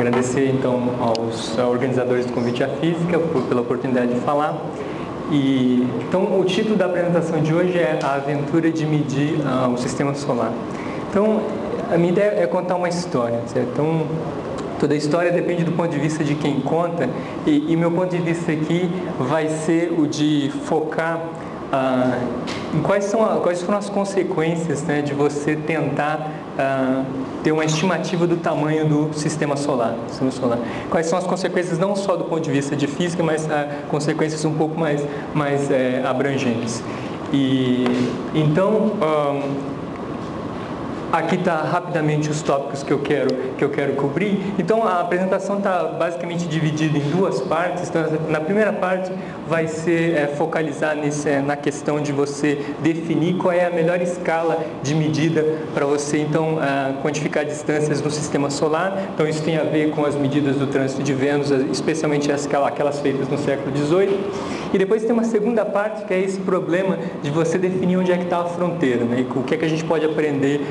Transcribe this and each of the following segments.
Agradecer então aos organizadores do Convite à Física pela oportunidade de falar. Então, o título da apresentação de hoje é A Aventura de Medir o Sistema Solar. Então, a minha ideia é contar uma história, certo? Então, toda a história depende do ponto de vista de quem conta, e meu ponto de vista aqui vai ser o de focar em quais foram as consequências, né, de você tentar ter uma estimativa do tamanho do sistema solar. Quais são as consequências não só do ponto de vista de física, mas consequências um pouco mais abrangentes. Então, aqui está rapidamente os tópicos que eu quero cobrir. Então, a apresentação está basicamente dividida em duas partes. Então, na primeira parte vai ser focalizar na questão de você definir qual é a melhor escala de medida para você, então, quantificar distâncias no sistema solar. Então, isso tem a ver com as medidas do trânsito de Vênus, especialmente aquelas feitas no século XVIII. E depois tem uma segunda parte, que é esse problema de você definir onde é que está a fronteira, né? E o que é que a gente pode aprender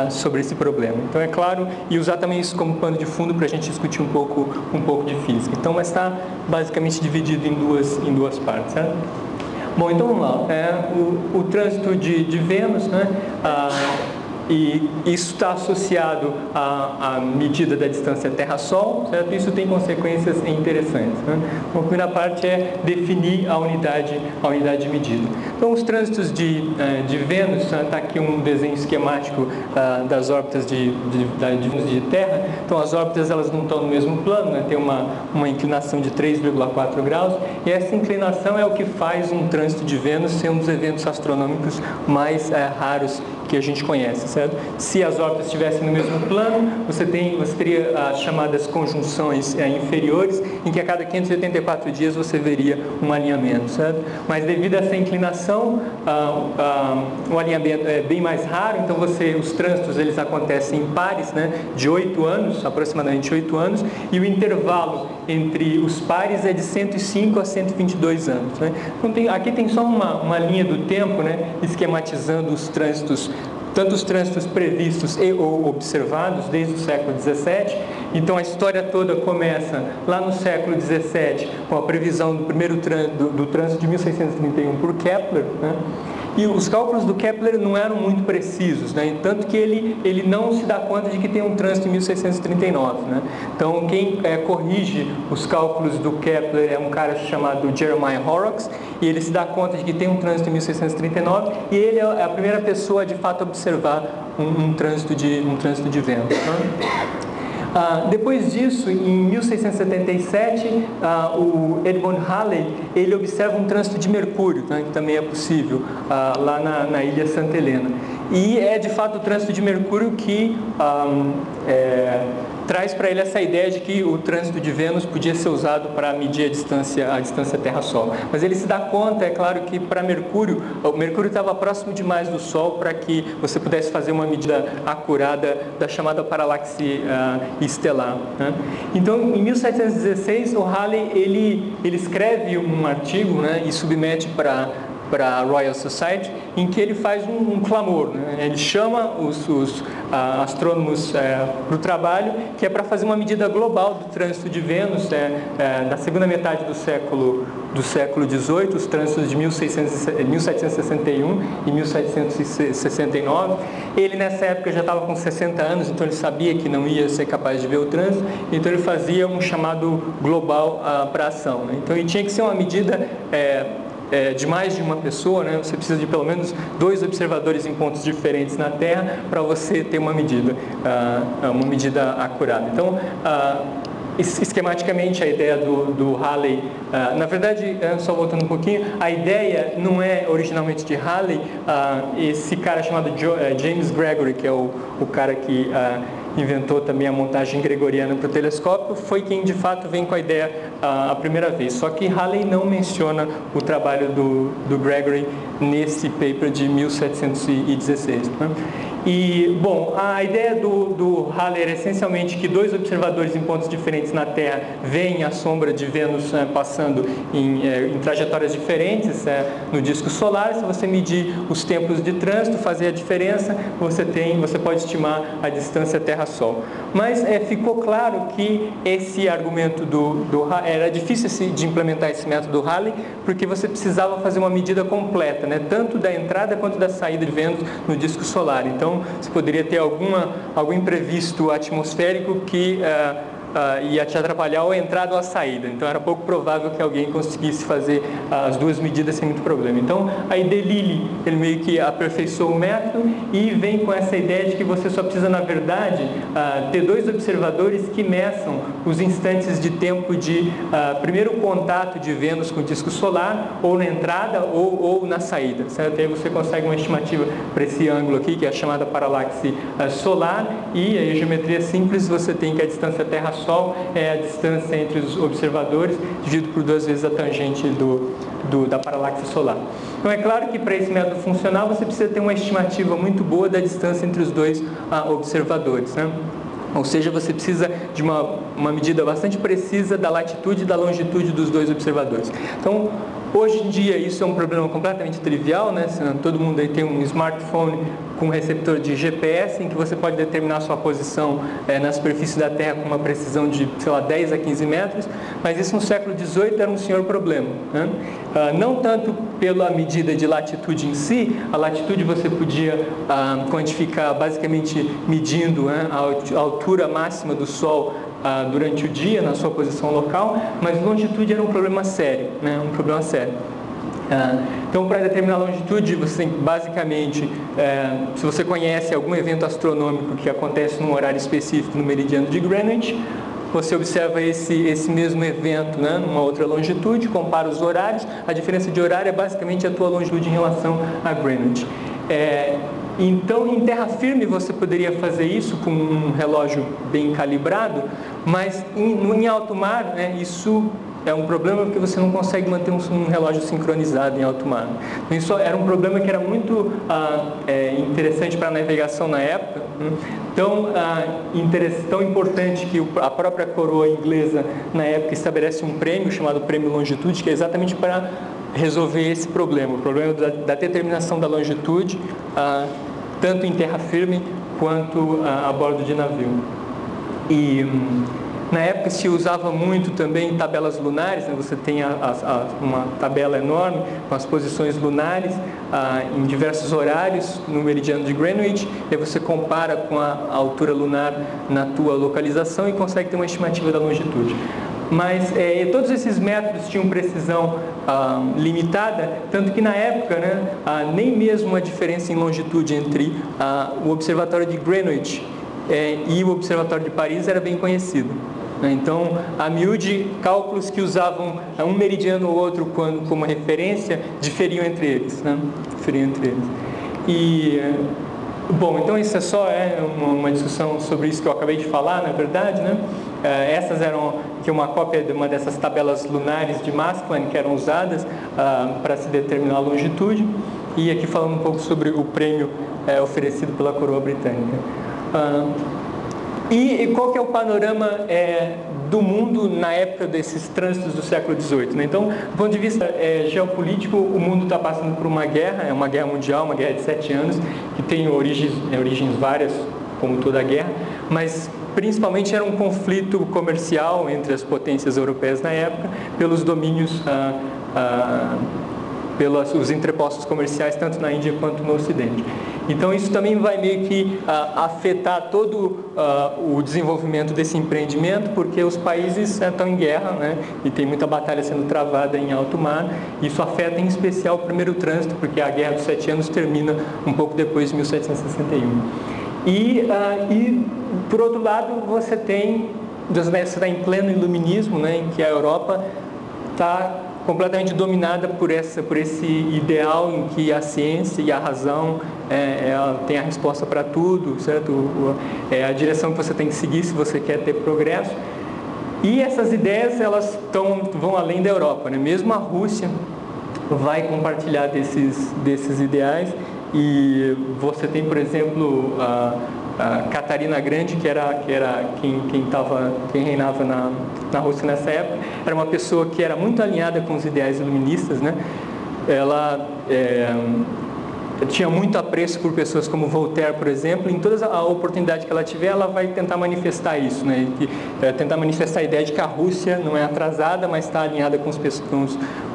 sobre esse problema. Então, é claro, e usar também isso como pano de fundo para a gente discutir um pouco de física. Então, mas está basicamente dividido em duas partes, certo? Bom, então vamos lá. O trânsito de Vênus, né? E isso está associado à medida da distância Terra-Sol, certo? Isso tem consequências interessantes, né? Então, a primeira parte é definir a unidade de medida. Então, os trânsitos de Vênus, está aqui um desenho esquemático das órbitas de Terra. Então, as órbitas elas não estão no mesmo plano, né? Tem uma inclinação de 3,4 graus, e essa inclinação é o que faz um trânsito de Vênus ser um dos eventos astronômicos mais raros que a gente conhece, certo? Se as órbitas estivessem no mesmo plano, você teria as chamadas conjunções inferiores, em que a cada 584 dias você veria um alinhamento, certo? Mas devido a essa inclinação, o alinhamento é bem mais raro, então os trânsitos eles acontecem em pares, né, de 8 anos, aproximadamente 8 anos, e o intervalo entre os pares é de 105 a 122 anos, né? Então, aqui tem só uma linha do tempo, né, esquematizando os trânsitos, tanto os trânsitos previstos ou observados desde o século XVII. Então, a história toda começa lá no século XVII, com a previsão do primeiro do trânsito de 1631 por Kepler, né? E os cálculos do Kepler não eram muito precisos, né? Tanto que ele não se dá conta de que tem um trânsito em 1639, né? Então, quem corrige os cálculos do Kepler é um cara chamado Jeremiah Horrocks, e ele se dá conta de que tem um trânsito em 1639, e ele é a primeira pessoa, de fato, a observar um trânsito de Vênus, né? Depois disso, em 1677, o Edmund Halley ele observa um trânsito de Mercúrio, né, que também é possível, lá na ilha Santa Helena. E é de fato o trânsito de Mercúrio que traz para ele essa ideia de que o trânsito de Vênus podia ser usado para medir a distância Terra-Sol. Mas ele se dá conta, é claro, que para Mercúrio, o Mercúrio estava próximo demais do Sol para que você pudesse fazer uma medida acurada da chamada paralaxe estelar, né? Então, em 1716, o Halley ele escreve um artigo, né, e submete para a Royal Society, em que ele faz um clamor, né? Ele chama os astrônomos para o trabalho, que é para fazer uma medida global do trânsito de Vênus da segunda metade do século XVIII, os trânsitos de 1761 e 1769. Ele, nessa época, já estava com 60 anos, então ele sabia que não ia ser capaz de ver o trânsito, então ele fazia um chamado global para ação, né? Então, ele tinha que ser uma medida de mais de uma pessoa, né? Você precisa de pelo menos 2 observadores em pontos diferentes na Terra para você ter uma medida acurada. Então, esquematicamente, a ideia do Halley, na verdade, só voltando um pouquinho, a ideia não é originalmente de Halley. Esse cara chamado James Gregory, que é o cara que inventou também a montagem gregoriana para o telescópio, foi quem de fato vem com a ideia a primeira vez. Só que Halley não menciona o trabalho do Gregory nesse paper de 1716, né? E, bom, a ideia do Halley era essencialmente que dois observadores em pontos diferentes na Terra veem a sombra de Vênus passando em trajetórias diferentes no disco solar. Se você medir os tempos de trânsito, fazer a diferença, você pode estimar a distância Terra-Sol. Mas ficou claro que esse argumento era difícil de implementar esse método do Halley, porque você precisava fazer uma medida completa, né? Tanto da entrada quanto da saída de Vênus no disco solar. Então, você poderia ter algum imprevisto atmosférico que ia te atrapalhar ou a entrada ou a saída. Então, era pouco provável que alguém conseguisse fazer as duas medidas sem muito problema. Então, aí De Lilly, ele meio que aperfeiçoou o método e vem com essa ideia de que você só precisa, na verdade, ter dois observadores que meçam os instantes de tempo de primeiro contato de Vênus com o disco solar, ou na entrada ou na saída, certo? Aí você consegue uma estimativa para esse ângulo aqui, que é a chamada paralaxe solar, e a geometria simples você tem que a distância Terra-Sol é a distância entre os observadores, dividido por 2 vezes a tangente da paralaxe solar. Então, é claro que para esse método funcionar, você precisa ter uma estimativa muito boa da distância entre os dois observadores, né? Ou seja, você precisa de uma medida bastante precisa da latitude e da longitude dos dois observadores. Então, hoje em dia, isso é um problema completamente trivial, né? Todo mundo aí tem um smartphone com receptor de GPS, em que você pode determinar a sua posição na superfície da Terra com uma precisão de, sei lá, 10 a 15 metros, mas isso no século XVIII era um senhor problema, né? Não tanto pela medida de latitude em si, a latitude você podia quantificar basicamente medindo a altura máxima do Sol durante o dia, na sua posição local, mas longitude era um problema sério, né? Um problema sério. Então, para determinar a longitude, você tem basicamente, se você conhece algum evento astronômico que acontece num horário específico no meridiano de Greenwich, você observa esse mesmo evento, né, numa outra longitude, compara os horários, a diferença de horário é basicamente a tua longitude em relação a Greenwich. Então, em terra firme você poderia fazer isso com um relógio bem calibrado, mas em alto mar, né, isso é um problema porque você não consegue manter um relógio sincronizado em alto mar. Então, isso era um problema que era muito interessante para a navegação na época, né? Tão importante que a própria coroa inglesa, na época, estabelece um prêmio chamado Prêmio Longitude, que é exatamente para resolver esse problema, o problema da determinação da longitude, tanto em terra firme quanto a bordo de navio. E na época se usava muito também tabelas lunares, né? Você tem uma tabela enorme com as posições lunares em diversos horários no meridiano de Greenwich, e aí você compara com a altura lunar na tua localização e consegue ter uma estimativa da longitude. Mas todos esses métodos tinham precisão limitada, tanto que na época, né, nem mesmo a diferença em longitude entre o observatório de Greenwich e o observatório de Paris era bem conhecido. Então, a miúde, cálculos que usavam um meridiano ou outro como referência diferiam entre eles, né? Bom, então isso é só uma discussão sobre isso que eu acabei de falar, na verdade, né? Essas eram uma cópia de uma dessas tabelas lunares de Maskelyne que eram usadas para se determinar a longitude, e aqui falando um pouco sobre o prêmio oferecido pela coroa britânica. E qual que é o panorama do mundo na época desses trânsitos do século XVIII, né? Então, do ponto de vista geopolítico, o mundo está passando por uma guerra, uma guerra mundial, uma guerra de 7 anos, que tem origens várias, como toda guerra, mas principalmente era um conflito comercial entre as potências europeias na época, pelos domínios, pelos entrepostos comerciais, tanto na Índia quanto no Ocidente. Então, isso também vai meio que afetar todo o desenvolvimento desse empreendimento, porque os países estão em guerra, né? E tem muita batalha sendo travada em alto mar. Isso afeta em especial o primeiro trânsito, porque a Guerra dos 7 Anos termina um pouco depois de 1761. E por outro lado, você está em pleno iluminismo, né? Em que a Europa está completamente dominada por esse ideal em que a ciência e a razão ela tem a resposta para tudo, certo? É a direção que você tem que seguir se você quer ter progresso. E essas ideias elas vão além da Europa, né? Mesmo a Rússia vai compartilhar desses ideais, E você tem, por exemplo, a Catarina Grande, que era quem reinava na Rússia nessa época, era uma pessoa que era muito alinhada com os ideais iluministas, né? Ela tinha muito apreço por pessoas como Voltaire, por exemplo. Em toda a oportunidade que ela tiver, ela vai tentar manifestar isso, né? Tentar manifestar a ideia de que a Rússia não é atrasada, mas está alinhada com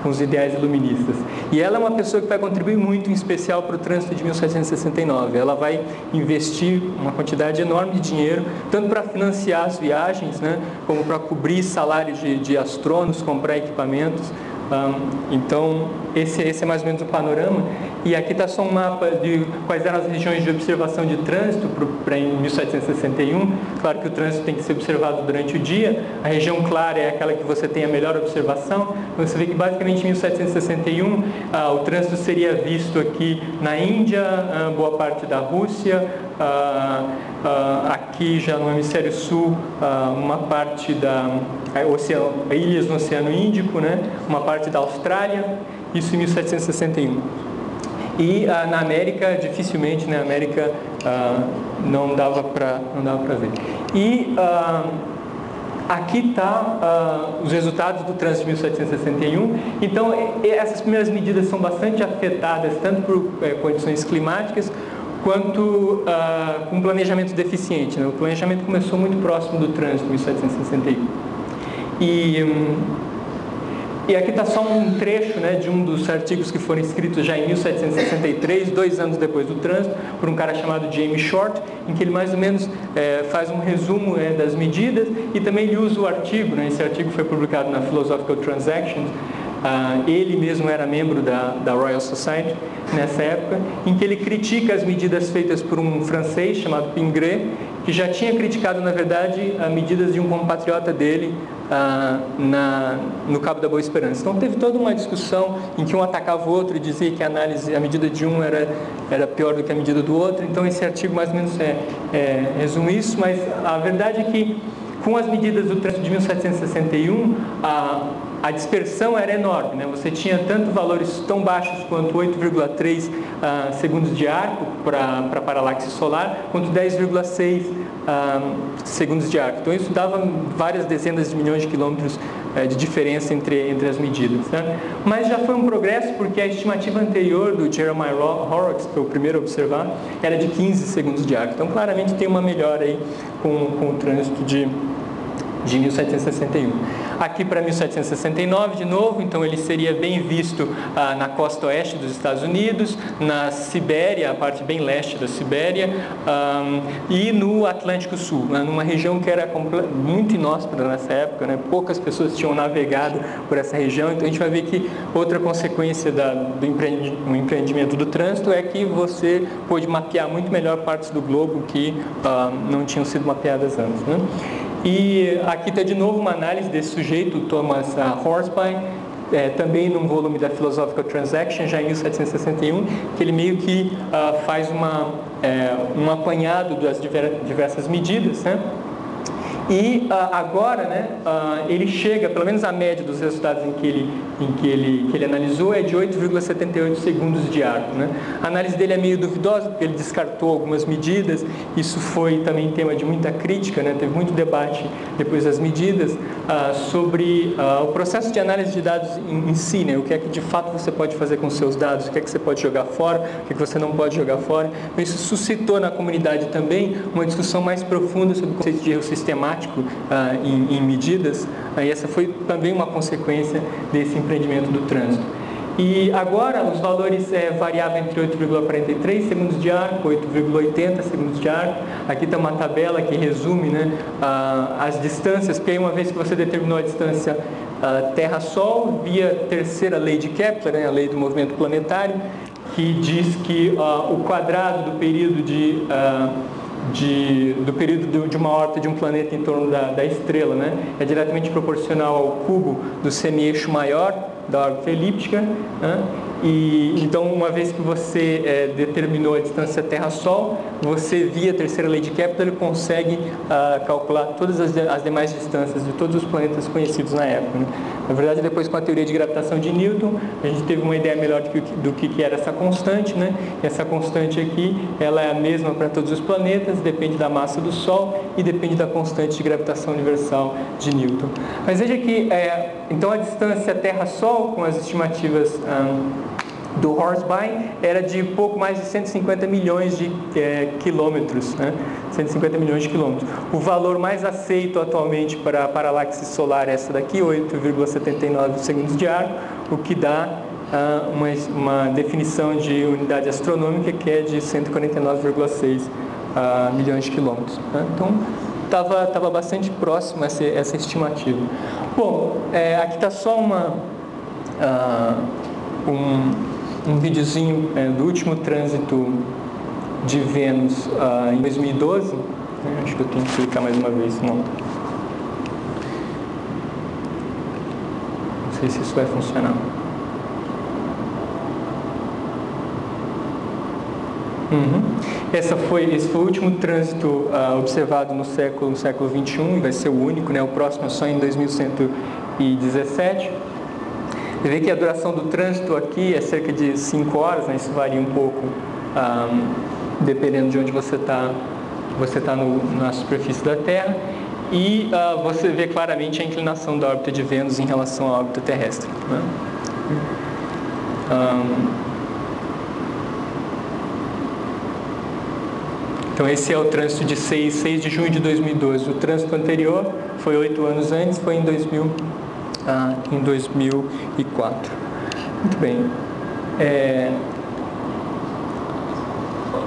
os ideais iluministas. E ela é uma pessoa que vai contribuir muito, em especial, para o trânsito de 1769. Ela vai investir uma quantidade enorme de dinheiro, tanto para financiar as viagens, né, como para cobrir salários de astrônomos, comprar equipamentos. Então, esse é mais ou menos o panorama. E aqui está só um mapa de quais eram as regiões de observação de trânsito para em 1761. Claro que o trânsito tem que ser observado durante o dia. A região clara é aquela que você tem a melhor observação. Você vê que, basicamente, em 1761, o trânsito seria visto aqui na Índia, boa parte da Rússia, aqui já no hemisfério sul, uma parte ilhas no Oceano Índico, né? Uma parte da Austrália, isso em 1761. E na América, dificilmente, né? Na América não dava para ver. E aqui está os resultados do trânsito de 1761. Então, essas primeiras medidas são bastante afetadas, tanto por condições climáticas, quanto com planejamento deficiente, né? O planejamento começou muito próximo do trânsito em 1761. E aqui está só um trecho, né, de um dos artigos que foram escritos já em 1763, 2 anos depois do trânsito, por um cara chamado James Short, em que ele mais ou menos faz um resumo das medidas, e também ele usa o artigo, né? Esse artigo foi publicado na Philosophical Transactions. Ele mesmo era membro da Royal Society nessa época, em que ele critica as medidas feitas por um francês chamado Pingré, que já tinha criticado, na verdade, as medidas de um compatriota dele no Cabo da Boa Esperança. Então teve toda uma discussão em que um atacava o outro e dizia que a medida de um era pior do que a medida do outro. Então esse artigo mais ou menos resume isso, mas a verdade é que com as medidas do trânsito de 1761, a dispersão era enorme, né? Você tinha tanto valores tão baixos quanto 8,3 segundos de arco para paralaxe solar, quanto 10,6 segundos de arco. Então isso dava várias dezenas de milhões de quilômetros de diferença entre as medidas, né? Mas já foi um progresso, porque a estimativa anterior do Jeremiah Horrocks, que foi o primeiro a observar, era de 15 segundos de arco. Então claramente tem uma melhora aí com o trânsito de 1761. Aqui para 1769, de novo, então ele seria bem visto na costa oeste dos Estados Unidos, na Sibéria, a parte bem leste da Sibéria, e no Atlântico Sul, né, numa região que era muito inóspita nessa época, né? Poucas pessoas tinham navegado por essa região. Então a gente vai ver que outra consequência do empreendimento do trânsito é que você pôde mapear muito melhor partes do globo que não tinham sido mapeadas antes, né? E aqui está de novo uma análise desse sujeito, Thomas Horsby, também num volume da Philosophical Transactions, já em 1761, que ele meio que faz um apanhado das diversas medidas, né? E agora, né, ele chega, pelo menos a média dos resultados que ele analisou é de 8,78 segundos de arco, né? A análise dele é meio duvidosa, porque ele descartou algumas medidas. Isso foi também tema de muita crítica, né? Teve muito debate depois das medidas sobre o processo de análise de dados em si, né? O que é que de fato você pode fazer com os seus dados, o que é que você pode jogar fora, o que é que você não pode jogar fora. Então, isso suscitou na comunidade também uma discussão mais profunda sobre o conceito de erro sistemático em medidas, e essa foi também uma consequência desse empreendimento do trânsito. E agora os valores variavam entre 8,43 segundos de arco, 8,80 segundos de arco. Aqui está uma tabela que resume, né, as distâncias, porque aí uma vez que você determinou a distância Terra-Sol, via terceira lei de Kepler, né, a lei do movimento planetário, que diz que o quadrado do período de uma órbita de um planeta em torno da estrela, né, é diretamente proporcional ao cubo do semi-eixo maior da órbita elíptica, né, E então, uma vez que você determinou a distância Terra-Sol, você, via a terceira lei de Kepler, consegue calcular todas as demais distâncias de todos os planetas conhecidos na época, né? Na verdade, depois, com a teoria de gravitação de Newton, a gente teve uma ideia melhor do que era essa constante, né? E essa constante aqui, ela é a mesma para todos os planetas, depende da massa do Sol e depende da constante de gravitação universal de Newton. Mas veja que, então, a distância Terra-Sol, com as estimativas do Horsby, era de pouco mais de 150 milhões de quilômetros, né? 150 milhões de quilômetros. O valor mais aceito atualmente para a paralaxe solar é essa daqui, 8,79 segundos de arco, o que dá uma definição de unidade astronômica que é de 149,6 milhões de quilômetros, né? Então, estava bastante próximo essa estimativa. Bom, aqui está só um videozinho do último trânsito de Vênus em 2012. Acho que eu tenho que clicar mais uma vez, não sei se isso vai funcionar. Esse foi o último trânsito observado no século XXI, e vai ser o único, né? O próximo é só em 2117. Você vê que a duração do trânsito aqui é cerca de 5 horas, né? Isso varia um pouco dependendo de onde você está na superfície da Terra. E você vê claramente a inclinação da órbita de Vênus em relação à órbita terrestre, né? Então, esse é o trânsito de 6 de junho de 2012. O trânsito anterior foi 8 anos antes, foi em 2004. Muito bem.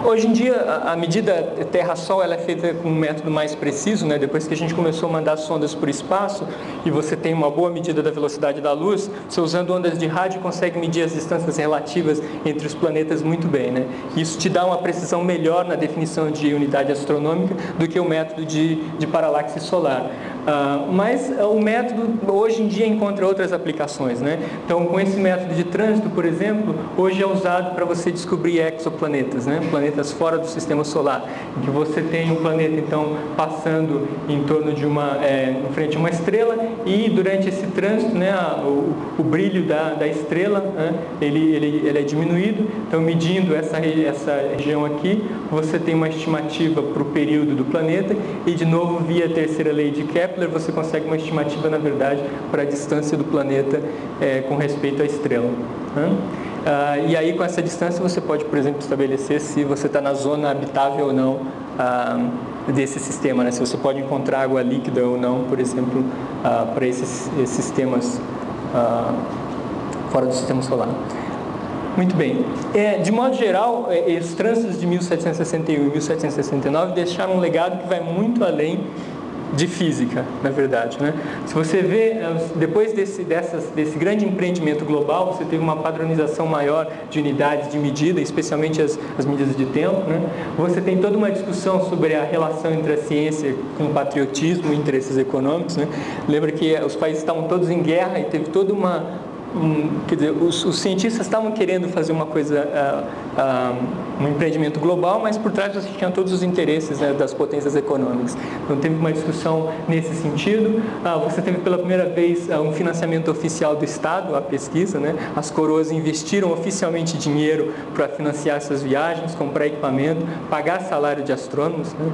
Hoje em dia, a medida Terra-Sol ela é feita com um método mais preciso, né? Depois que a gente começou a mandar sondas para o espaço e você tem uma boa medida da velocidade da luz, você, usando ondas de rádio, consegue medir as distâncias relativas entre os planetas muito bem, né? Isso te dá uma precisão melhor na definição de unidade astronômica do que o método de paralaxe solar. Mas o método, hoje em dia, encontra outras aplicações, né? Então, com esse método de trânsito, por exemplo, hoje é usado para você descobrir exoplanetas, né? Planetas fora do sistema solar, em que você tem um planeta, então, passando em torno de em frente a uma estrela, e durante esse trânsito, né, o brilho da estrela, né, ele é diminuído. Então, medindo essa região aqui, você tem uma estimativa para o período do planeta, e, de novo, via a terceira lei de Kepler, você consegue uma estimativa, na verdade, para a distância do planeta com respeito à estrela, né? E aí, com essa distância, você pode, por exemplo, estabelecer se você está na zona habitável ou não desse sistema, né? Se você pode encontrar água líquida ou não, por exemplo, para esses sistemas fora do sistema solar. Muito bem. De modo geral, os trânsitos de 1761 e 1769 deixaram um legado que vai muito além de física, na verdade, né? Se você vê, depois desse grande empreendimento global, você teve uma padronização maior de unidades de medida, especialmente as medidas de tempo, né? Você tem toda uma discussão sobre a relação entre a ciência com o patriotismo e interesses econômicos, né? Lembra que os países estavam todos em guerra e teve toda quer dizer, os cientistas estavam querendo fazer uma coisa, um empreendimento global, mas por trás você tinha todos os interesses, né, das potências econômicas. Então teve uma discussão nesse sentido. Você teve pela primeira vez um financiamento oficial do Estado à pesquisa, né? As coroas investiram oficialmente dinheiro para financiar essas viagens, comprar equipamento, pagar salário de astrônomos, né?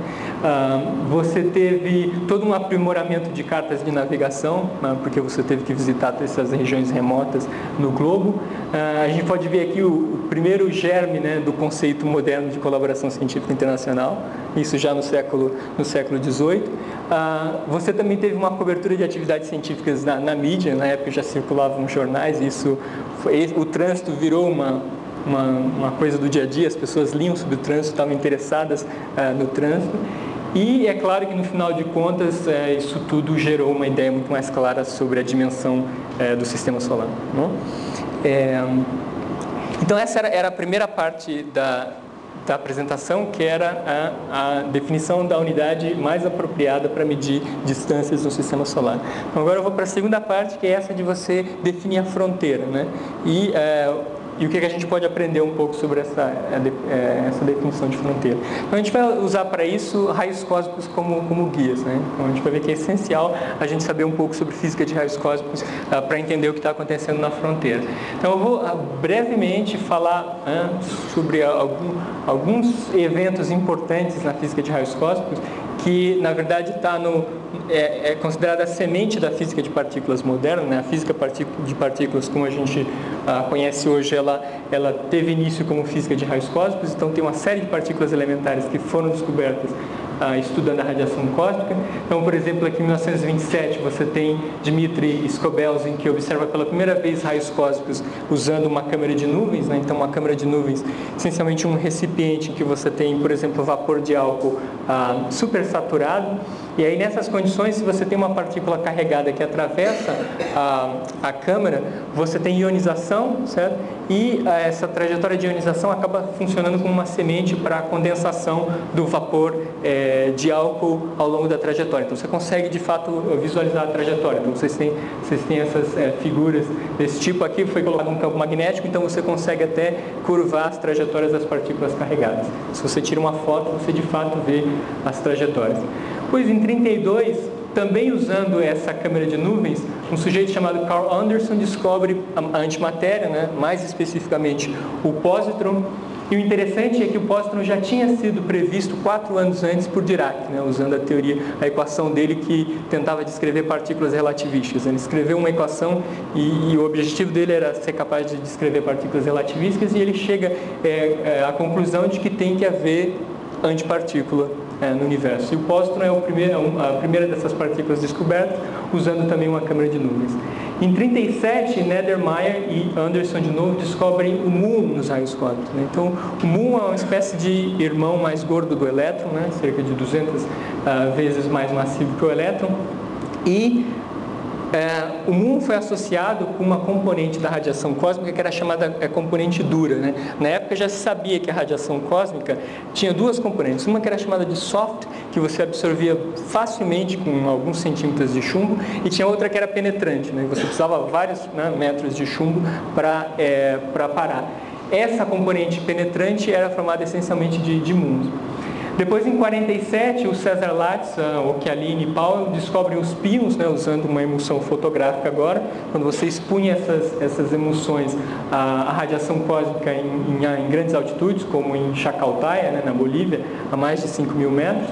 Você teve todo um aprimoramento de cartas de navegação, né, porque você teve que visitar essas regiões remotas no globo. A gente pode ver aqui o primeiro germe, né, do conceito moderno de colaboração científica internacional, isso já no século XVIII. Você também teve uma cobertura de atividades científicas na mídia, na época já circulavam jornais, o trânsito virou uma coisa do dia a dia, as pessoas liam sobre o trânsito, estavam interessadas no trânsito. E é claro que, no final de contas, isso tudo gerou uma ideia muito mais clara sobre a dimensão do sistema solar, não? Então, essa era a primeira parte da apresentação, que era a definição da unidade mais apropriada para medir distâncias no sistema solar. Então, agora eu vou para a segunda parte, que é essa de você definir a fronteira, né? E e o que a gente pode aprender um pouco sobre essa definição de fronteira. Então a gente vai usar para isso raios cósmicos como guias, né? Então a gente vai ver que é essencial a gente saber um pouco sobre física de raios cósmicos para entender o que está acontecendo na fronteira. Então eu vou brevemente falar sobre alguns eventos importantes na física de raios cósmicos que na verdade é considerada a semente da física de partículas moderna, né? A física de partículas, como a gente conhece hoje, ela teve início como física de raios cósmicos, então tem uma série de partículas elementares que foram descobertas estudando a radiação cósmica. Então, por exemplo, aqui em 1927 você tem Dmitry Skobelzin, que observa pela primeira vez raios cósmicos usando uma câmara de nuvens, né? Então uma câmara de nuvens, essencialmente um recipiente em que você tem, por exemplo, vapor de álcool supersaturado. E aí, nessas condições, se você tem uma partícula carregada que atravessa a câmara, você tem ionização, certo? E essa trajetória de ionização acaba funcionando como uma semente para a condensação do vapor de álcool ao longo da trajetória. Então, você consegue, de fato, visualizar a trajetória. Então, vocês têm essas figuras desse tipo aqui, foi colocado um campo magnético, então você consegue até curvar as trajetórias das partículas carregadas. Se você tira uma foto, você, de fato, vê as trajetórias. Pois em 1932, também usando essa câmara de nuvens, um sujeito chamado Carl Anderson descobre a antimatéria, né? Mais especificamente o pósitron. E o interessante é que o pósitron já tinha sido previsto 4 anos antes por Dirac, né? Usando a equação dele que tentava descrever partículas relativísticas. Ele escreveu uma equação e o objetivo dele era ser capaz de descrever partículas relativísticas, e ele chega à conclusão de que tem que haver antipartícula no universo. E o pósitron é a primeira dessas partículas descobertas, usando também uma câmara de nuvens. Em 1937, Neddermeyer e Anderson de novo descobrem o muon nos raios cósmicos, né? Então, o muon é uma espécie de irmão mais gordo do elétron, né? Cerca de 200 vezes mais massivo que o elétron. E o muon foi associado com uma componente da radiação cósmica que era chamada componente dura, né? Na época já se sabia que a radiação cósmica tinha 2 componentes. Uma que era chamada de soft, que você absorvia facilmente com alguns centímetros de chumbo, e tinha outra que era penetrante, né? Você precisava vários metros de chumbo para parar. Essa componente penetrante era formada essencialmente de muons. Depois, em 1947, o Cesar Latz, o Chialini e Powell descobrem os pions, né, usando uma emulsão fotográfica agora. Quando você expunha essas emulsões à radiação cósmica em grandes altitudes, como em Chacaltaya, né, na Bolívia, a mais de 5.000 metros.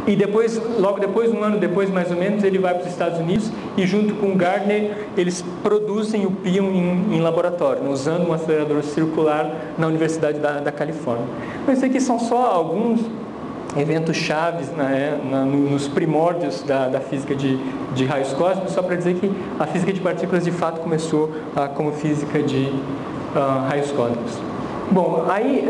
E depois, logo depois, um ano depois mais ou menos, ele vai para os Estados Unidos e junto com o Gardner eles produzem o pion em laboratório, usando um acelerador circular na Universidade da Califórnia. Então, isso aqui são só alguns eventos chaves, né, nos primórdios da física de raios cósmicos, só para dizer que a física de partículas de fato começou como física de raios cósmicos. Bom, aí,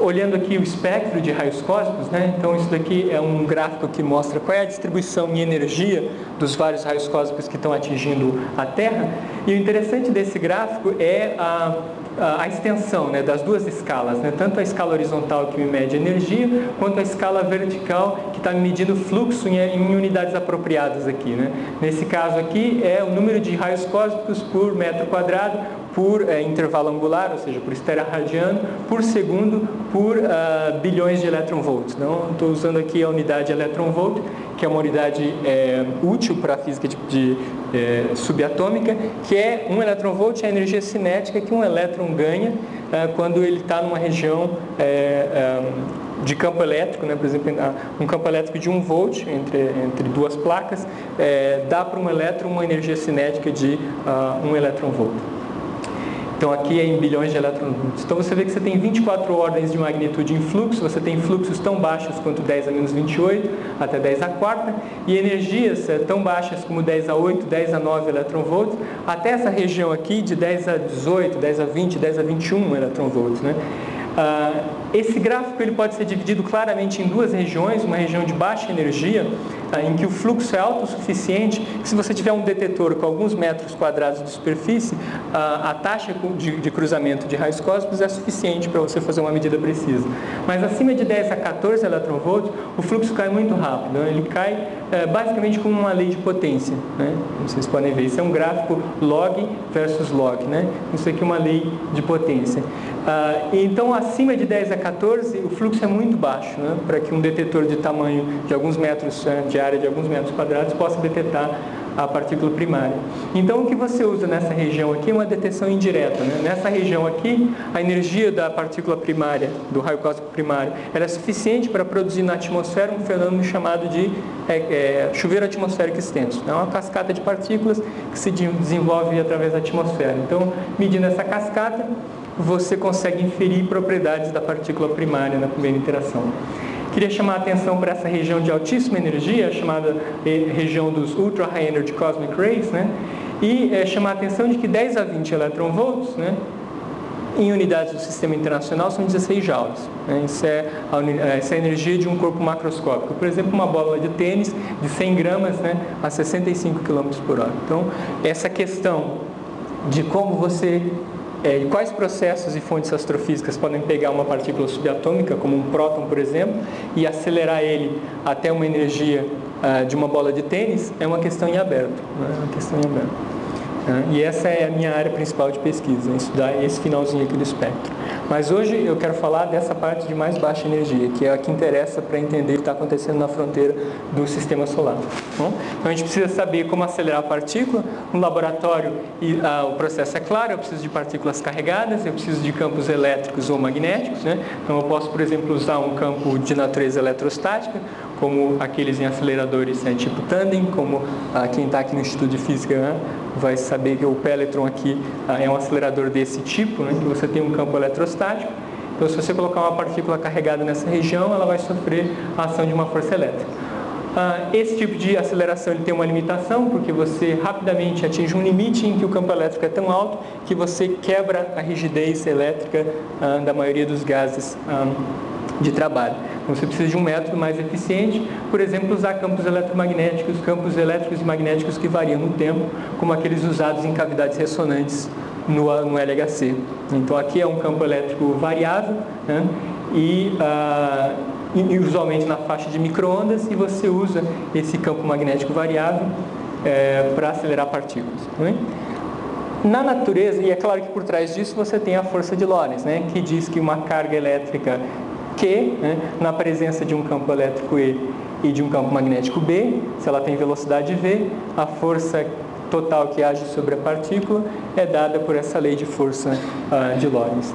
olhando aqui o espectro de raios cósmicos, né? Então isso daqui é um gráfico que mostra qual é a distribuição em energia dos vários raios cósmicos que estão atingindo a Terra. E o interessante desse gráfico é a extensão, né, das 2 escalas, né? Tanto a escala horizontal que me mede energia, quanto a escala vertical que está me medindo fluxo em unidades apropriadas aqui, né? Nesse caso aqui é o número de raios cósmicos por metro quadrado, por intervalo angular, ou seja, por estera-radiano, por segundo, por bilhões de elétron-volts. Então, estou usando aqui a unidade elétron-volt, que é uma unidade útil para a física subatômica, que é 1 elétron-volt, é a energia cinética que um elétron ganha quando ele está numa região de campo elétrico, né? Por exemplo, um campo elétrico de 1 volt entre 2 placas, dá para um elétron uma energia cinética de 1 elétron-volt. Então aqui é em bilhões de elétron-volts. Então você vê que você tem 24 ordens de magnitude em fluxo, você tem fluxos tão baixos quanto 10 a menos 28 até 10 a quarta, e energias tão baixas como 10 a 8, 10 a 9 elétron-volts, até essa região aqui de 10 a 18, 10 a 20, 10 a 21 elétron-volts, né? Esse gráfico ele pode ser dividido claramente em 2 regiões, uma região de baixa energia, em que o fluxo é autossuficiente, que se você tiver um detetor com alguns metros quadrados de superfície, a taxa de cruzamento de raios cósmicos é suficiente para você fazer uma medida precisa. Mas acima de 10 a 14 eletronvolts, o fluxo cai muito rápido, né? Ele cai basicamente como uma lei de potência, né? Vocês podem ver, isso é um gráfico log versus log, né? Isso aqui é uma lei de potência. Então, acima de 10 a 14, o fluxo é muito baixo, né? Para que um detetor de tamanho de alguns metros, de área de alguns metros quadrados, possa detectar a partícula primária. Então, o que você usa nessa região aqui é uma detecção indireta, né? Nessa região aqui, a energia da partícula primária, do raio cósmico primário, ela é suficiente para produzir na atmosfera um fenômeno chamado de chuveiro atmosférico extenso. É uma cascata de partículas que se desenvolve através da atmosfera. Então, medindo essa cascata, você consegue inferir propriedades da partícula primária na primeira interação. Queria chamar a atenção para essa região de altíssima energia, chamada região dos Ultra High Energy Cosmic Rays, né? E chamar a atenção de que 10 a 20 eletronvolts, né, em unidades do Sistema Internacional, são 16 joules. Né? Essa é a energia de um corpo macroscópico. Por exemplo, uma bola de tênis de 100 gramas, né, a 65 km por hora. Então, essa questão de como você... quais processos e fontes astrofísicas podem pegar uma partícula subatômica, como um próton, por exemplo, e acelerar ele até uma energia de uma bola de tênis, é uma questão em aberto. Né? Uma questão em aberto. E essa é a minha área principal de pesquisa, estudar esse finalzinho aqui do espectro. Mas hoje eu quero falar dessa parte de mais baixa energia, que é a que interessa para entender o que está acontecendo na fronteira do sistema solar. Bom, então a gente precisa saber como acelerar a partícula. No laboratório o processo é claro, eu preciso de partículas carregadas, eu preciso de campos elétricos ou magnéticos, né? Então eu posso, por exemplo, usar um campo de natureza eletrostática, como aqueles em aceleradores tipo tandem, como quem está aqui no Instituto de Física, né, vai saber que o Peletron aqui é um acelerador desse tipo, né, que você tem um campo eletrostático. Então, se você colocar uma partícula carregada nessa região, ela vai sofrer a ação de uma força elétrica. Esse tipo de aceleração ele tem uma limitação, porque você rapidamente atinge um limite em que o campo elétrico é tão alto que você quebra a rigidez elétrica da maioria dos gases de trabalho. Então, você precisa de um método mais eficiente, por exemplo, usar campos elétricos e magnéticos que variam no tempo, como aqueles usados em cavidades ressonantes no LHC. Então, aqui é um campo elétrico variável, né? E usualmente na faixa de micro-ondas, e você usa esse campo magnético variável para acelerar partículas. Né? Na natureza, e é claro que por trás disso você tem a força de Lorentz, né? Que diz que uma carga elétrica Q, né, na presença de um campo elétrico E e de um campo magnético B, se ela tem velocidade V, a força total que age sobre a partícula é dada por essa lei de força de Lorentz.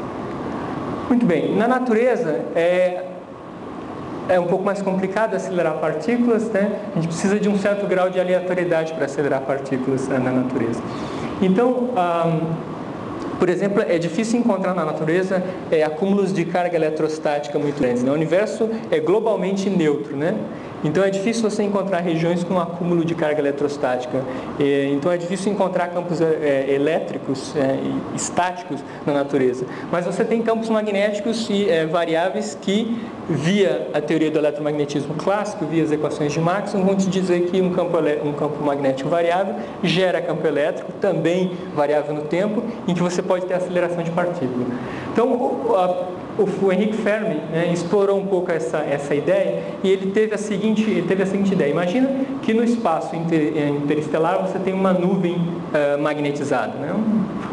Muito bem, na natureza é um pouco mais complicado acelerar partículas, né? A gente precisa de um certo grau de aleatoriedade para acelerar partículas na natureza. Então, por exemplo, é difícil encontrar na natureza acúmulos de carga eletrostática muito grandes. Né? O universo é globalmente neutro, né? Então é difícil você encontrar regiões com acúmulo de carga eletrostática. Então é difícil encontrar campos elétricos estáticos na natureza. Mas você tem campos magnéticos e variáveis que, via a teoria do eletromagnetismo clássico, via as equações de Maxwell, vão te dizer que um campo magnético variável gera campo elétrico, também variável no tempo, em que você pode ter aceleração de partícula. Então, o Henrique Fermi, né, explorou um pouco essa ideia, e ele teve a seguinte ideia. Imagina que no espaço interestelar você tem uma nuvem magnetizada, né?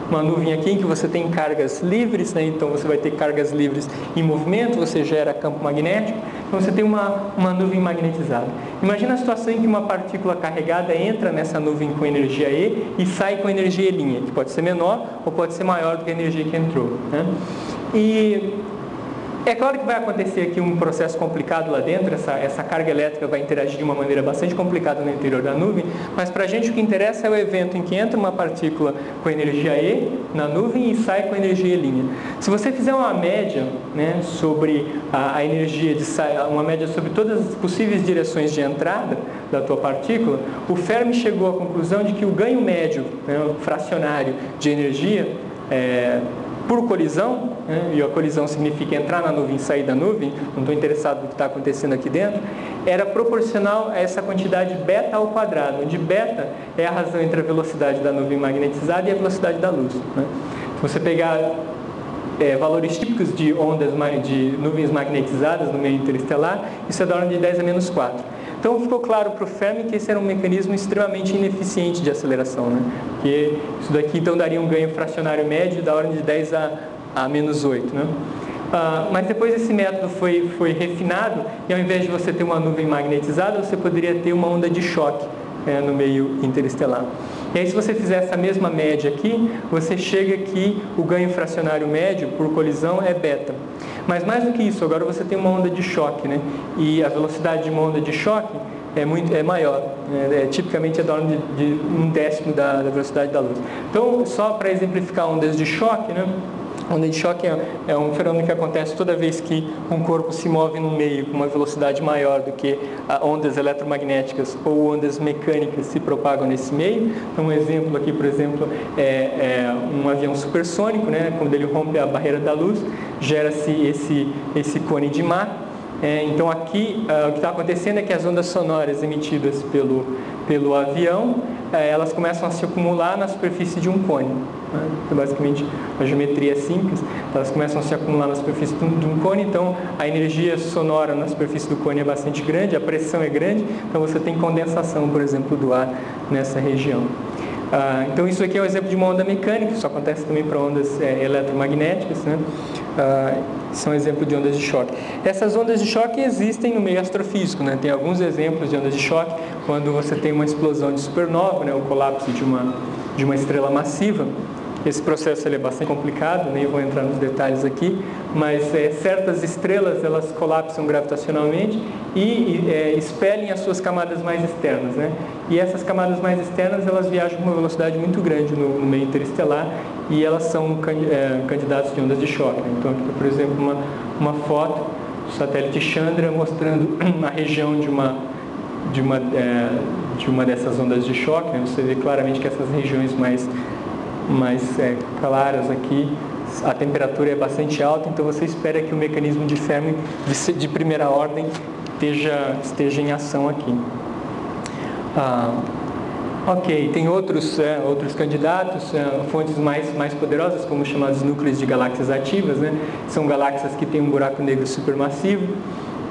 Uma nuvem aqui em que você tem cargas livres, né? Então você vai ter cargas livres em movimento, você gera campo magnético, então você tem uma nuvem magnetizada. Imagina a situação em que uma partícula carregada entra nessa nuvem com energia E e sai com energia E', que pode ser menor ou pode ser maior do que a energia que entrou, né? E é claro que vai acontecer aqui um processo complicado lá dentro, essa carga elétrica vai interagir de uma maneira bastante complicada no interior da nuvem, mas para a gente o que interessa é o evento em que entra uma partícula com energia E na nuvem e sai com energia E'. Se você fizer uma média, né, sobre a energia uma média sobre todas as possíveis direções de entrada da tua partícula, o Fermi chegou à conclusão de que o ganho médio, né, fracionário de energia por colisão né? E a colisão significa entrar na nuvem e sair da nuvem, não estou interessado no que está acontecendo aqui dentro, era proporcional a essa quantidade beta ao quadrado, onde beta é a razão entre a velocidade da nuvem magnetizada e a velocidade da luz, né? Se você pegar valores típicos de ondas de nuvens magnetizadas no meio interestelar, isso é da ordem de 10 a menos 4. Então ficou claro para o Fermi que esse era um mecanismo extremamente ineficiente de aceleração, né? Porque isso daqui então daria um ganho fracionário médio da ordem de 10 a menos 8, né? Mas depois esse método foi refinado e ao invés de você ter uma nuvem magnetizada, você poderia ter uma onda de choque no meio interestelar. E aí se você fizer essa mesma média aqui, você chega que o ganho fracionário médio por colisão é beta. Mas mais do que isso, agora você tem uma onda de choque, né? E a velocidade de uma onda de choque é maior, tipicamente é da ordem de 1/10 da velocidade da luz. Então, só para exemplificar ondas de choque, né? Onda de choque é um fenômeno que acontece toda vez que um corpo se move no meio com uma velocidade maior do que ondas eletromagnéticas ou ondas mecânicas se propagam nesse meio. Então, um exemplo aqui, por exemplo, é um avião supersônico, né? Quando ele rompe a barreira da luz, gera-se esse cone de Mach. Então, aqui, o que está acontecendo é que as ondas sonoras emitidas pelo avião, elas começam a se acumular na superfície de um cone. Então, basicamente, a geometria é simples, elas começam a se acumular na superfície de um cone, então a energia sonora na superfície do cone é bastante grande, a pressão é grande, então você tem condensação, por exemplo, do ar nessa região. Então isso aqui é um exemplo de uma onda mecânica, isso acontece também para ondas eletromagnéticas, né? São exemplos de ondas de choque. Essas ondas de choque existem no meio astrofísico, né? Tem alguns exemplos de ondas de choque quando você tem uma explosão de supernova, né? O colapso de uma estrela massiva. Esse processo ele é bastante complicado, nem vou entrar nos detalhes aqui, mas certas estrelas elas colapsam gravitacionalmente e expelem as suas camadas mais externas, né? E essas camadas mais externas elas viajam com uma velocidade muito grande no meio interestelar e elas são candidatos de ondas de choque, né? Então aqui, por exemplo, uma foto do satélite Chandra mostrando a região de uma dessas ondas de choque, né? Você vê claramente que essas regiões mais claras aqui, a temperatura é bastante alta, então você espera que o mecanismo de Fermi de primeira ordem esteja em ação aqui. Ok, tem outros candidatos, fontes mais poderosas, como chamados núcleos de galáxias ativas, né? São galáxias que têm um buraco negro supermassivo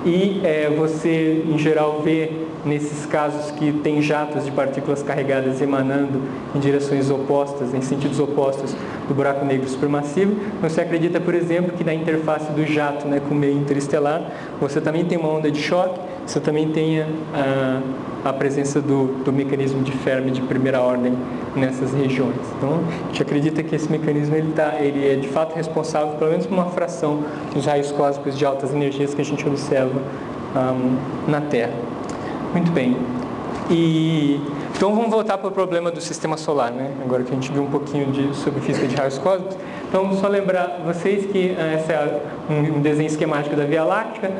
e você, em geral, vê nesses casos que tem jatos de partículas carregadas emanando em direções opostas, em sentidos opostos do buraco negro supermassivo. Você acredita, por exemplo, que na interface do jato, né, com o meio interestelar, você também tem uma onda de choque, você também tem a presença do mecanismo de Fermi de primeira ordem nessas regiões. Então, a gente acredita que esse mecanismo ele é de fato responsável, pelo menos por uma fração dos raios cósmicos de altas energias que a gente observa na Terra. Muito bem. Então vamos voltar para o problema do sistema solar, né? Agora que a gente viu um pouquinho sobre física de raios cósmicos. Então, só lembrar vocês que esse é um desenho esquemático da Via Láctea.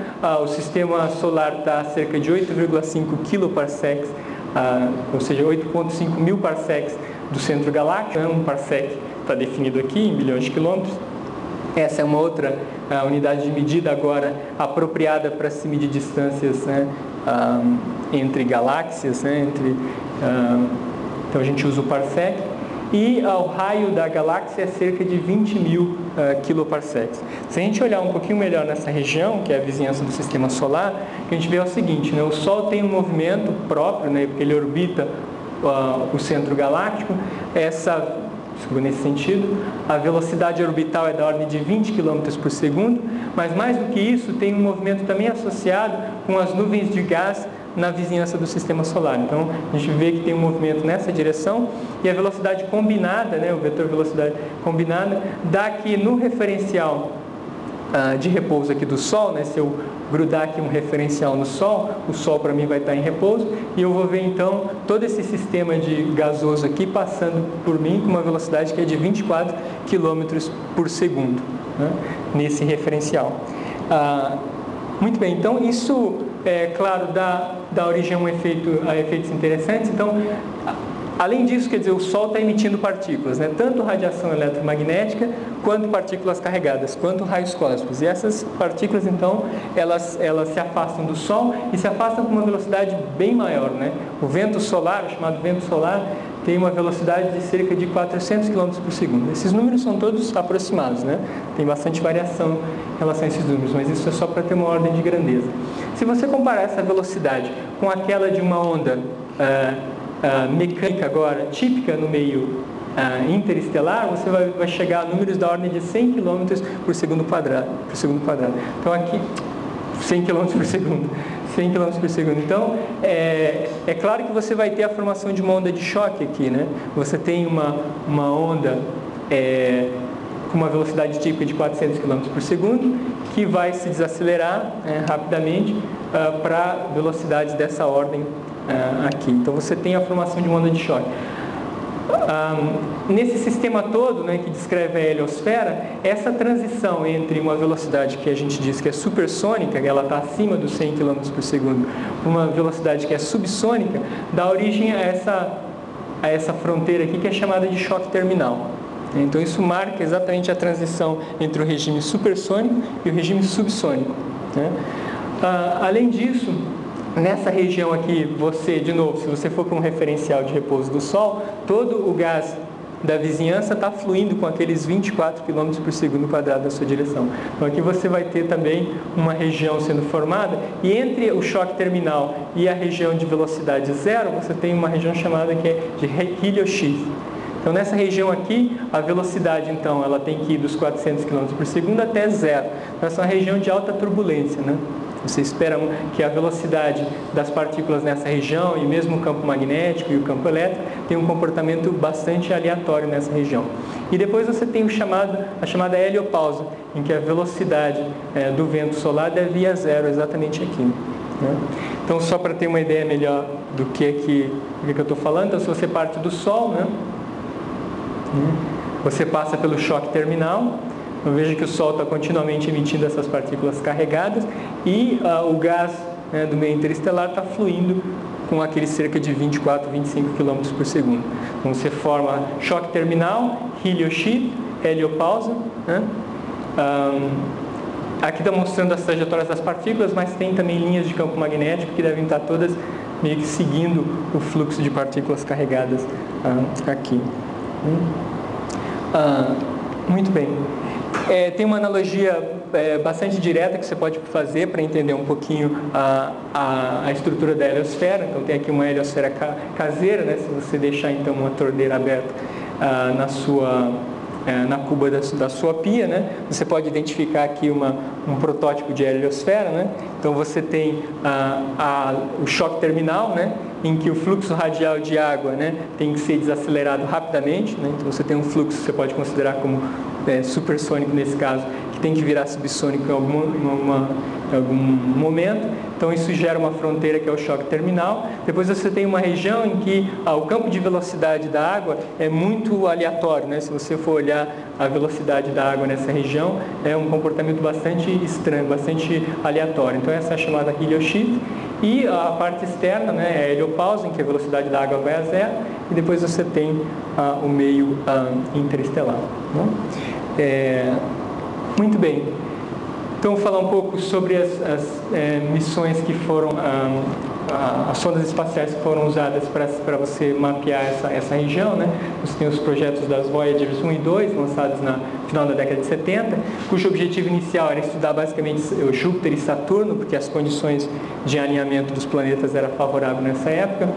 O sistema solar está a cerca de 8,5 kiloparsecs, ou seja, 8,5 mil parsecs do centro galáctico. Um parsec está definido aqui em bilhões de quilômetros. Essa é uma outra unidade de medida agora apropriada para se medir distâncias, né, entre galáxias, né, então a gente usa o parsec. E o raio da galáxia é cerca de 20 mil kiloparsecs. Se a gente olhar um pouquinho melhor nessa região, que é a vizinhança do sistema solar, a gente vê o seguinte, né, o Sol tem um movimento próprio, né, porque ele orbita o centro galáctico. Nesse sentido, a velocidade orbital é da ordem de 20 km por segundo, mas mais do que isso, tem um movimento também associado com as nuvens de gás na vizinhança do sistema solar. Então, a gente vê que tem um movimento nessa direção e a velocidade combinada, né, o vetor velocidade combinada, dá que no referencial de repouso aqui do Sol, né, se eu grudar aqui um referencial no Sol, o Sol para mim vai estar em repouso e eu vou ver então todo esse sistema de gasoso aqui passando por mim com uma velocidade que é de 24 km por segundo, né, nesse referencial. Muito bem, então isso, claro, dá origem a efeitos interessantes. Então, Além disso, quer dizer, o Sol está emitindo partículas, né? Tanto radiação eletromagnética, quanto partículas carregadas, quanto raios cósmicos. E essas partículas, então, elas se afastam do Sol e se afastam com uma velocidade bem maior, né? O vento solar, o chamado vento solar, tem uma velocidade de cerca de 400 km por segundo. Esses números são todos aproximados, né? Tem bastante variação em relação a esses números, mas isso é só para ter uma ordem de grandeza. Se você comparar essa velocidade com aquela de uma onda mecânica agora, típica no meio interestelar, você vai chegar a números da ordem de 100 km por segundo quadrado. Então aqui, 100 km por segundo. 100 km por segundo. Então, é claro que você vai ter a formação de uma onda de choque aqui, né? Você tem uma onda com uma velocidade típica de 400 km por segundo, que vai se desacelerar rapidamente para velocidades dessa ordem aqui. Então, você tem a formação de uma onda de choque. Nesse sistema todo, né, que descreve a heliosfera, essa transição entre uma velocidade que a gente diz que é supersônica, que ela está acima dos 100 km por segundo, para uma velocidade que é subsônica, dá origem a essa fronteira aqui que é chamada de choque terminal. Então isso marca exatamente a transição entre o regime supersônico e o regime subsônico, né? Além disso, nessa região aqui, de novo, se você for para um referencial de repouso do Sol, todo o gás da vizinhança está fluindo com aqueles 24 km por segundo quadrado da sua direção. Então aqui você vai ter também uma região sendo formada, e entre o choque terminal e a região de velocidade zero, você tem uma região chamada que é de heliosheath. Então nessa região aqui, a velocidade então ela tem que ir dos 400 km por segundo até zero. Então essa é uma região de alta turbulência, né? Você espera que a velocidade das partículas nessa região, e mesmo o campo magnético e o campo elétrico, tem um comportamento bastante aleatório nessa região. E depois você tem a chamada heliopausa, em que a velocidade do vento solar deve ir a zero, exatamente aqui, né? Então, só para ter uma ideia melhor do que eu estou falando, então, se você parte do Sol, né, você passa pelo choque terminal. Então, veja que o Sol está continuamente emitindo essas partículas carregadas e o gás, né, do meio interestelar está fluindo com aqueles cerca de 24, 25 km por segundo. Então você forma choque terminal, heliosheath, heliopausa, né? Aqui está mostrando as trajetórias das partículas, mas tem também linhas de campo magnético que devem estar todas meio que seguindo o fluxo de partículas carregadas aqui. Muito bem. Tem uma analogia bastante direta que você pode fazer para entender um pouquinho a estrutura da heliosfera. Então tem aqui uma heliosfera caseira, né? Se você deixar então uma torneira aberta na cuba da sua pia, né? Você pode identificar aqui um protótipo de heliosfera, né? Então você tem o choque terminal, né? Em que o fluxo radial de água, né, tem que ser desacelerado rapidamente, né? Então você tem um fluxo que você pode considerar como supersônico nesse caso, que tem que virar subsônico em algum momento. Então isso gera uma fronteira que é o choque terminal. Depois você tem uma região em que o campo de velocidade da água é muito aleatório, né? Se você for olhar a velocidade da água nessa região, é um comportamento bastante estranho, bastante aleatório. Então essa é a chamada heliosheath. E a parte externa, né, é a heliopausa, em que a velocidade da água vai a zero, e depois você tem o meio interestelar, né? Muito bem. Então, vou falar um pouco sobre as missões que foram, as sondas espaciais que foram usadas para você mapear essa região, né? Você tem os projetos das Voyagers 1 e 2, lançados no final da década de 70, cujo objetivo inicial era estudar basicamente Júpiter e Saturno, porque as condições de alinhamento dos planetas eram favoráveis nessa época.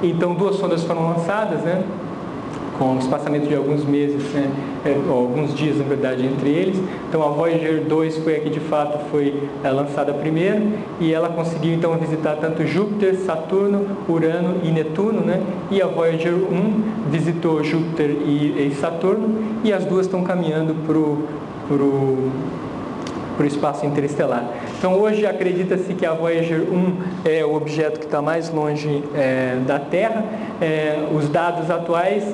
Então, duas sondas foram lançadas, né? Com um espaçamento de alguns meses, né, ou alguns dias, na verdade, entre eles. Então, a Voyager 2 foi a que, de fato, foi lançada primeiro, e ela conseguiu, então, visitar tanto Júpiter, Saturno, Urano e Netuno, né? E a Voyager 1 visitou Júpiter e Saturno, e as duas estão caminhando para o espaço interestelar. Então, hoje acredita-se que a Voyager 1 é o objeto que está mais longe da Terra. Os dados atuais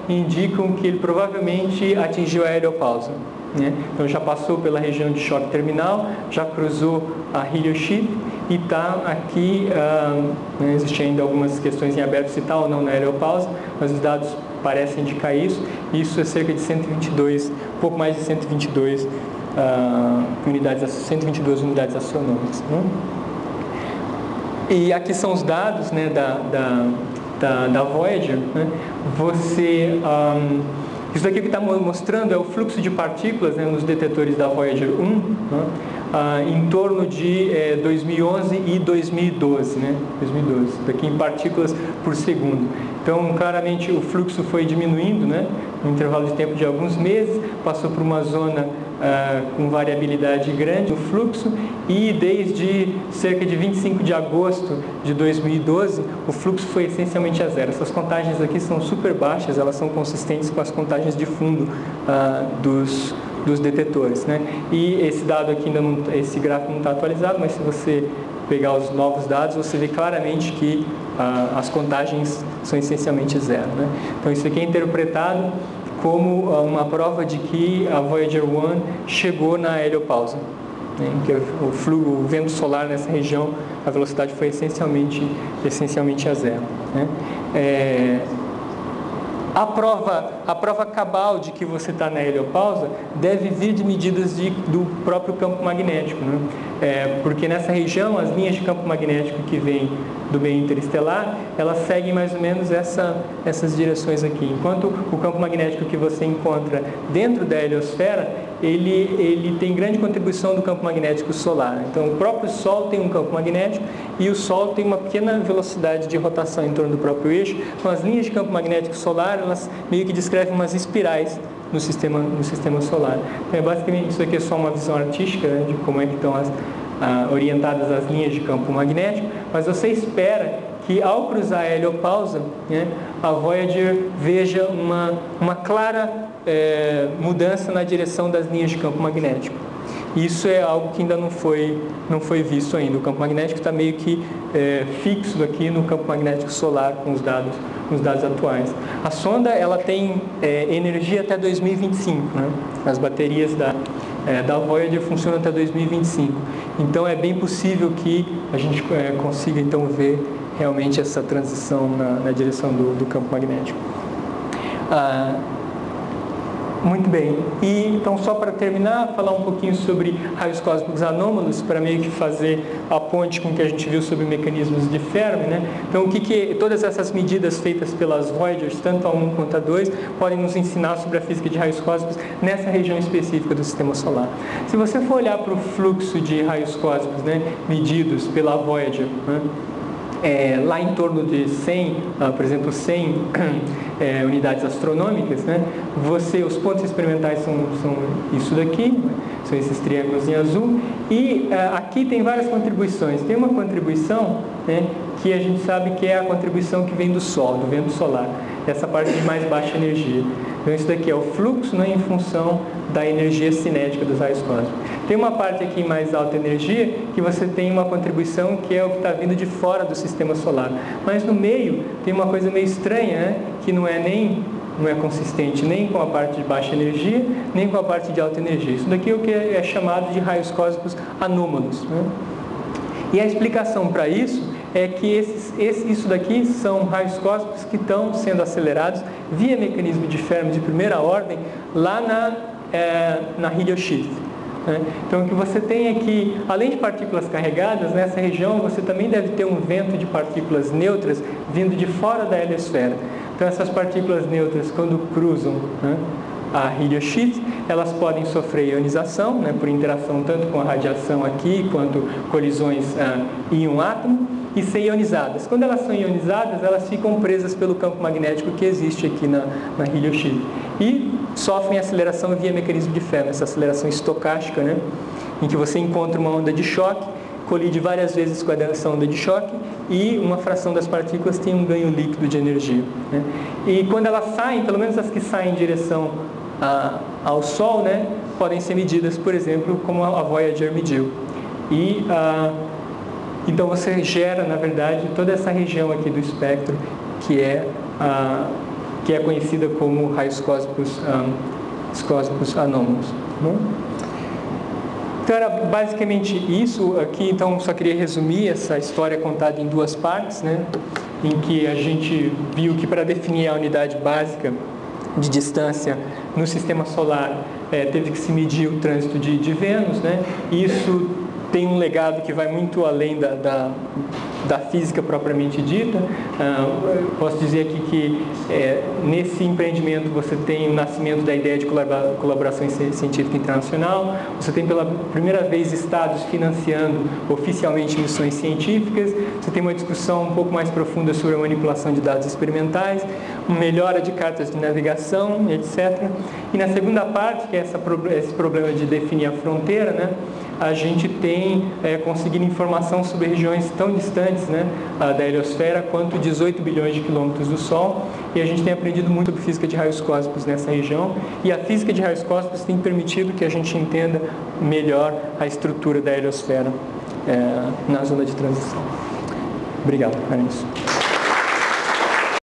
indicam que ele provavelmente atingiu a heliopausa, né? Então, já passou pela região de choque terminal, já cruzou a heliosheath e está aqui, né, existem ainda algumas questões em aberto se está ou não na aeropausa, mas os dados parecem indicar isso. Isso é cerca de 122, pouco mais de 122 unidades astronômicas. Né? E aqui são os dados, né, da Voyager. Né? Isso daqui que está mostrando é o fluxo de partículas, né, nos detetores da Voyager 1, né, em torno de 2011 e 2012, né? 2012, daqui em partículas por segundo. Então, claramente, o fluxo foi diminuindo, né, no intervalo de tempo de alguns meses, passou por uma zona com variabilidade grande no fluxo, e desde cerca de 25 de agosto de 2012, o fluxo foi essencialmente a zero. Essas contagens aqui são super baixas, elas são consistentes com as contagens de fundo dos detetores, né? E esse dado aqui ainda não, esse gráfico não está atualizado, mas se você pegar os novos dados, você vê claramente que as contagens são essencialmente zero, né? Então isso aqui é interpretado como uma prova de que a Voyager 1 chegou na heliopausa, né? Que o vento solar nessa região, a velocidade foi essencialmente a zero, né? A prova cabal de que você está na heliopausa deve vir de medidas do próprio campo magnético, né? Porque nessa região, as linhas de campo magnético que vêm do meio interestelar, elas seguem mais ou menos essas direções aqui. Enquanto o campo magnético que você encontra dentro da heliosfera, ele tem grande contribuição do campo magnético solar. Então, o próprio Sol tem um campo magnético e o Sol tem uma pequena velocidade de rotação em torno do próprio eixo. Então, as linhas de campo magnético solar, elas meio que descrevem umas espirais no sistema solar. Então, basicamente, isso aqui é só uma visão artística, né, de como é que estão orientadas as linhas de campo magnético, mas você espera que, ao cruzar a heliopausa, né, a Voyager veja uma clara mudança na direção das linhas de campo magnético. Isso é algo que ainda não foi visto ainda. O campo magnético está meio que fixo aqui no campo magnético solar com os dados atuais. A sonda, ela tem energia até 2025, né? As baterias da Voyager funcionam até 2025. Então é bem possível que a gente consiga então ver realmente essa transição na direção do campo magnético. Muito bem. E então, só para terminar, falar um pouquinho sobre raios cósmicos anômalos, para meio que fazer a ponte com o que a gente viu sobre mecanismos de Fermi, né? Então, todas essas medidas feitas pelas Voyagers, tanto a 1 quanto a 2, podem nos ensinar sobre a física de raios cósmicos nessa região específica do Sistema Solar. Se você for olhar para o fluxo de raios cósmicos, né, medidos pela Voyager, né, lá em torno de 100, por exemplo, 100 unidades astronômicas, né? Os pontos experimentais são isso daqui, né? São esses triângulos em azul, e aqui tem várias contribuições. Tem uma contribuição, né, que a gente sabe que é a contribuição que vem do Sol, do vento solar, essa parte de mais baixa energia. Então isso daqui é o fluxo, né, em função da energia cinética dos raios cósmicos. Tem uma parte aqui em mais alta energia que você tem uma contribuição que é o que está vindo de fora do sistema solar. Mas no meio tem uma coisa meio estranha, né, que não é consistente nem com a parte de baixa energia, nem com a parte de alta energia. Isso daqui é o que é chamado de raios cósmicos anômalos, né? E a explicação para isso é que isso daqui são raios cósmicos que estão sendo acelerados via mecanismo de Fermi de primeira ordem lá na heliosheath, né? Então, o que você tem é que, além de partículas carregadas, nessa região você também deve ter um vento de partículas neutras vindo de fora da heliosfera. Então, essas partículas neutras, quando cruzam, né, a heliosheath, elas podem sofrer ionização, né, por interação tanto com a radiação aqui, quanto colisões em um átomo, e ser ionizadas. Quando elas são ionizadas, elas ficam presas pelo campo magnético que existe aqui na heliosheath. E sofrem aceleração via mecanismo de Fermi, essa aceleração estocástica, né, em que você encontra uma onda de choque, colide várias vezes com essa onda de choque e uma fração das partículas tem um ganho líquido de energia, né? E quando elas saem, pelo menos as que saem em direção ao Sol, né, podem ser medidas, por exemplo, como a Voyager mediu. E então você gera, na verdade, toda essa região aqui do espectro que é conhecida como raios cósmicos anômalos, né? Então era basicamente isso aqui. Então só queria resumir essa história contada em duas partes, né? Em que a gente viu que para definir a unidade básica de distância no sistema solar teve que se medir o trânsito de Vênus, né? E isso tem um legado que vai muito além da física propriamente dita. Posso dizer aqui que nesse empreendimento você tem o nascimento da ideia de colaboração científica internacional, você tem pela primeira vez estados financiando oficialmente missões científicas, você tem uma discussão um pouco mais profunda sobre a manipulação de dados experimentais, uma melhora de cartas de navegação, etc. E na segunda parte, que é esse problema de definir a fronteira, né? A gente tem conseguido informação sobre regiões tão distantes, né, da heliosfera quanto 18 bilhões de quilômetros do Sol, e a gente tem aprendido muito sobre física de raios cósmicos nessa região, e a física de raios cósmicos tem permitido que a gente entenda melhor a estrutura da heliosfera na zona de transição. Obrigado, Carlos.